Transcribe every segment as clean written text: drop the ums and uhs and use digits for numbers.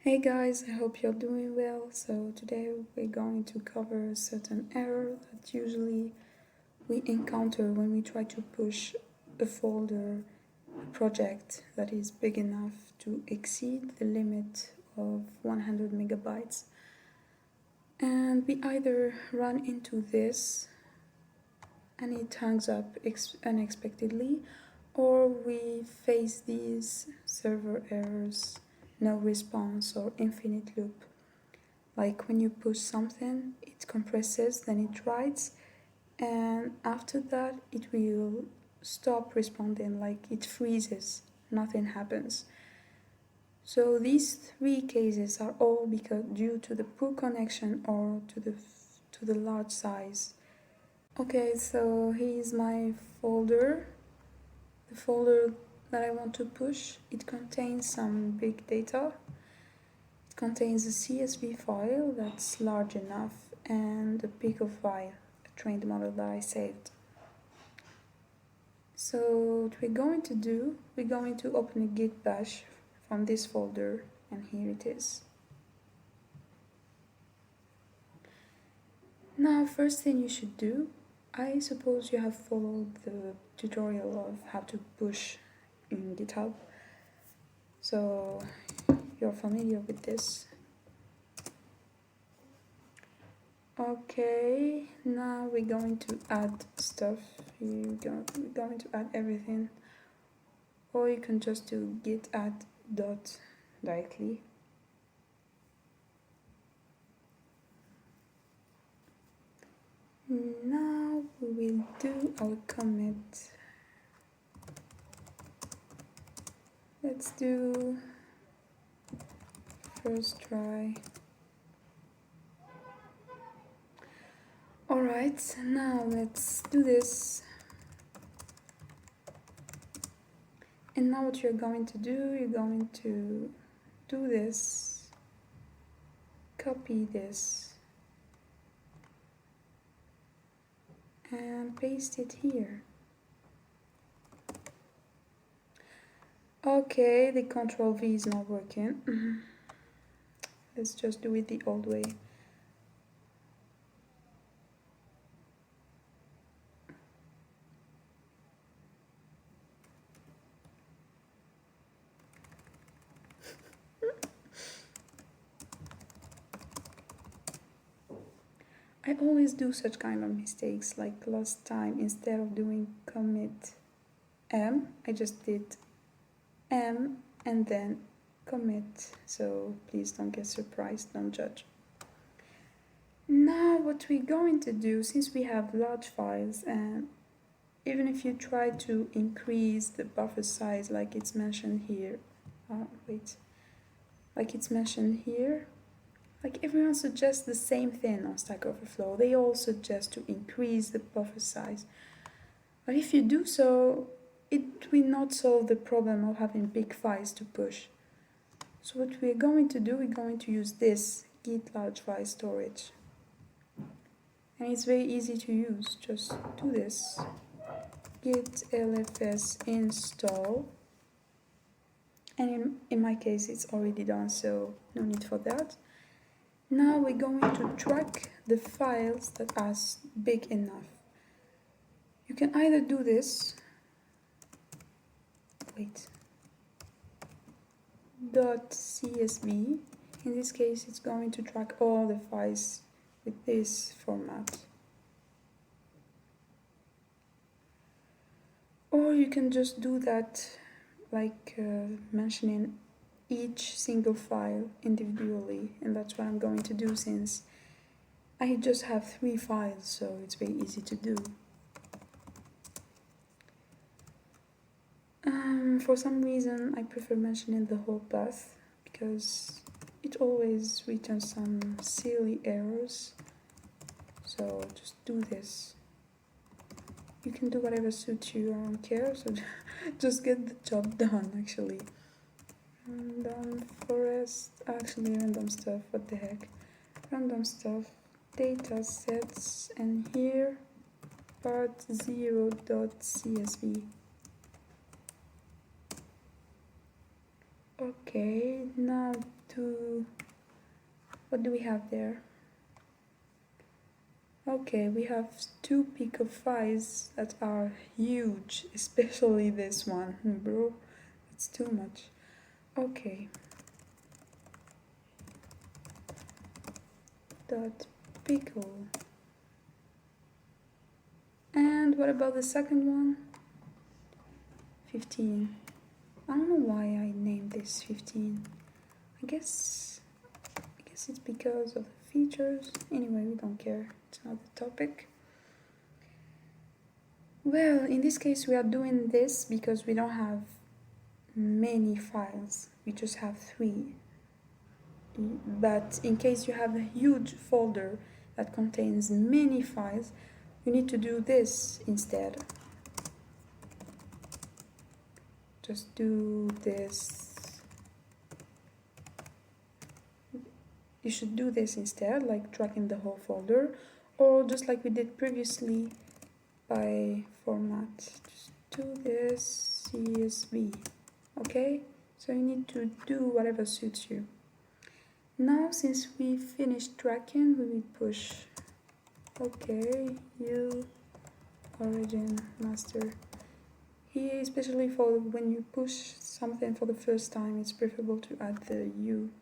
Hey guys, I hope you're doing well. So today we're going to cover a certain error that usually we encounter when we try to push a folder, a project that is big enough to exceed the limit of 100 megabytes. And we either run into this and it hangs up unexpectedly, or we face these server errors, no response or infinite loop. Like when you push something, it compresses, then it writes, and after that it will stop responding, like it freezes, nothing happens. So these three cases are all due to the poor connection or to the large size. Okay, so here's my folder. The folder that I want to push, it contains some big data. It contains a CSV file that's large enough and a Pico file, a trained model that I saved. So what we're going to do, we're going to open a Git bash from this folder, and here it is. Now, first thing you should do, I suppose you have followed the tutorial of how to push in GitHub, so you're familiar with this. Okay, now we're going to add stuff. We're going to add everything, or you can just do git add dot directly. Now we will do our commit. Let's do first try. Alright, now let's do this. And now what you're going to do, you're going to do this, copy this, and paste it here. Okay, the Ctrl V is not working. Let's just do it the old way. I always do such kind of mistakes, like last time, instead of doing commit M, I just did M and then commit, so please don't get surprised, don't judge. Now what we're going to do, since we have large files, and even if you try to increase the buffer size like it's mentioned here, like it's mentioned here, like everyone suggests the same thing on Stack Overflow. They all suggest to increase the buffer size. But if you do so, it will not solve the problem of having big files to push. So what we're going to do, we're going to use this Git large file storage. And it's very easy to use. Just do this. Git LFS install. And in my case, it's already done, so no need for that. Now we're going to track the files that are big enough. You can either do this, .csv. In this case, it's going to track all the files with this format. Or you can just do that, like mentioning each single file individually, and that's what I'm going to do since I just have 3 files, so it's very easy to do. For some reason I prefer mentioning the whole path because it always returns some silly errors, so just do this. You can do whatever suits you, I don't care, so just get the job done actually. Random forest, actually random stuff, what the heck. Random stuff, data sets, and here part 0.csv. Okay, now to What do we have there? Okay, we have 2 pico files that are huge, especially this one. Bro, it's too much. Okay. Dot pico. And what about the second one? 15. I don't know why I named this 15. I guess it's because of the features. Anyway, we don't care. It's not the topic. Well, in this case we are doing this because we don't have many files. We just have 3. But in case you have a huge folder that contains many files, you need to do this instead. Just do this. You should do this instead, like tracking the whole folder, or just like we did previously by format. Just do this CSV. Okay? So you need to do whatever suits you. Now, since we finished tracking, we will push. Okay, U origin master. Here, especially for when you push something for the first time, it's preferable to add the U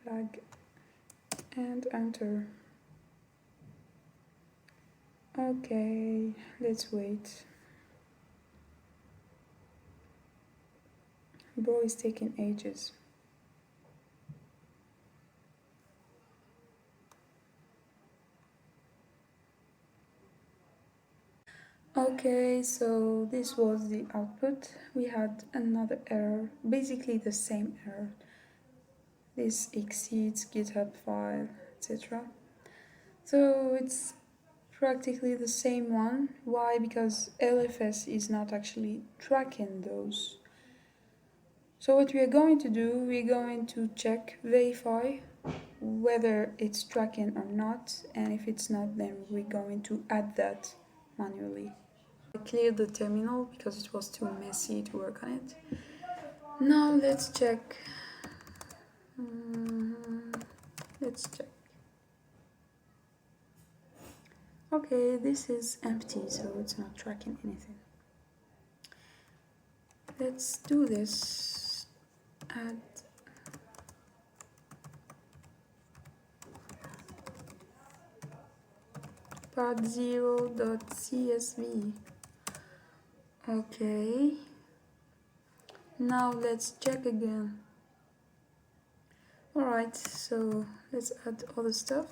flag and enter. Okay, let's wait. Bro is taking ages. Okay, so this was the output. We had another error, basically the same error. This exceeds GitHub file, etc. So it's practically the same one. Why? Because LFS is not actually tracking those. So what we are going to do, we're going to check, verify whether it's tracking or not, and if it's not, then we're going to add that manually. I cleared the terminal because it was too messy to work on it. Now let's check. Let's check. Okay, this is empty, so it's not tracking anything. Let's do this. Add part0.csv. Okay. Now let's check again. Alright, so let's add other stuff.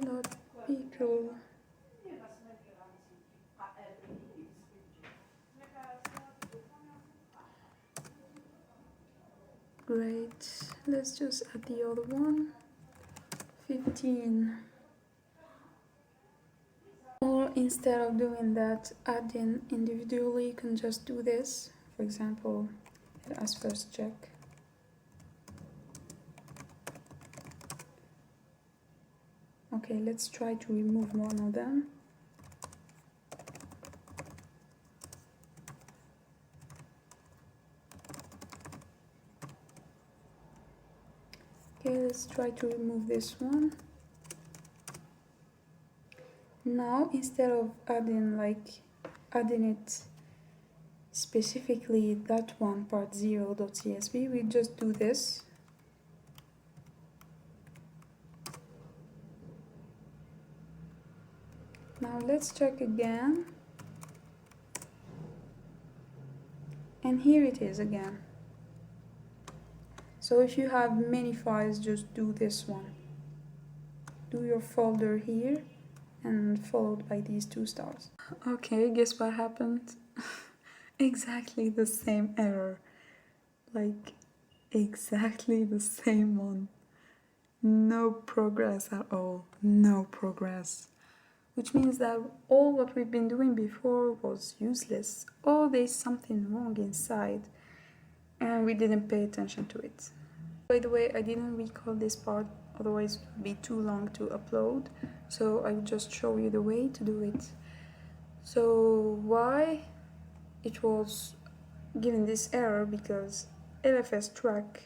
Not pickle. Great. Let's just add the other one. 15. Or instead of doing that, adding individually, you can just do this. For example, as first check. Okay, let's try to remove one of them. Okay, let's try to remove this one. Now, instead of adding it specifically, that one part0.csv, we just do this. Now let's check again. And here it is again. So if you have many files, just do this one. Do your folder here and followed by these 2 stars. Okay, guess what happened? Exactly the same error. Like, exactly the same one. No progress at all. No progress. Which means that all what we've been doing before was useless. Or there's something wrong inside and we didn't pay attention to it. By the way, I didn't record this part, otherwise it would be too long to upload. So I will just show you the way to do it. So why it was given this error? Because LFS track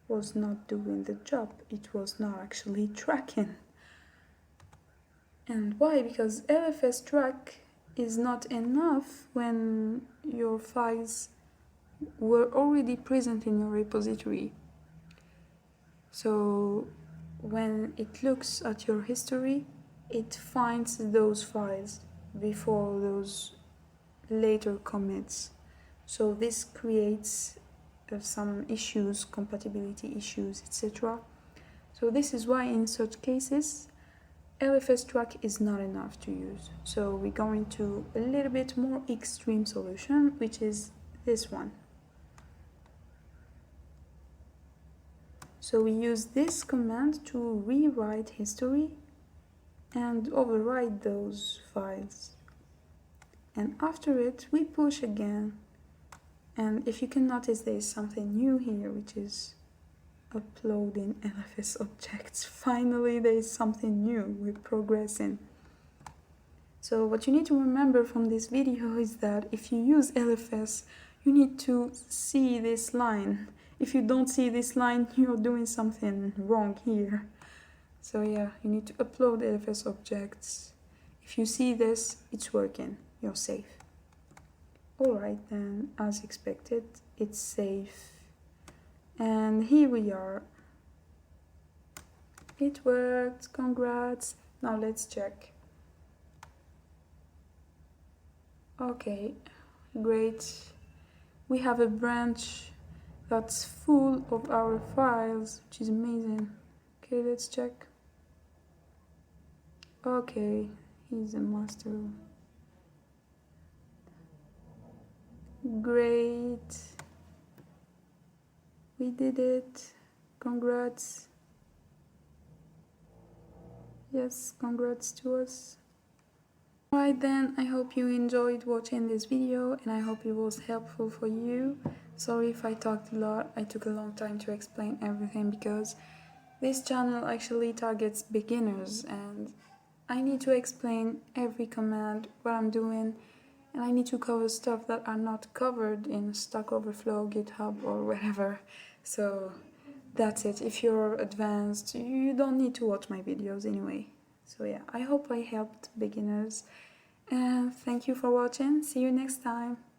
was not doing the job. It was not actually tracking. And why? Because LFS track is not enough when your files were already present in your repository. So when it looks at your history, it finds those files before those later commits. So this creates some issues, compatibility issues, etc. So this is why in such cases LFS track is not enough to use. So we're going to a little bit more extreme solution, which is this one. So we use this command to rewrite history and overwrite those files. And after it, we push again. And if you can notice, there's something new here, which is uploading LFS objects. Finally, there's something new. We're progressing. So what you need to remember from this video is that if you use LFS, you need to see this line. If you don't see this line, you're doing something wrong here. So yeah, you need to upload LFS objects. If you see this, it's working. You're safe. Alright then, as expected, it's safe. And here we are. It worked, congrats. Now let's check. Okay, great. We have a branch that's full of our files, which is amazing. Okay, let's check. Okay, he's a master. Great. We did it. Congrats. Yes, congrats to us. Alright then, I hope you enjoyed watching this video and I hope it was helpful for you. Sorry if I talked a lot, I took a long time to explain everything because this channel actually targets beginners and I need to explain every command, what I'm doing, and I need to cover stuff that are not covered in Stack Overflow, GitHub or wherever. So that's it. If you're advanced, you don't need to watch my videos anyway. So yeah, I hope I helped beginners and thank you for watching. See you next time.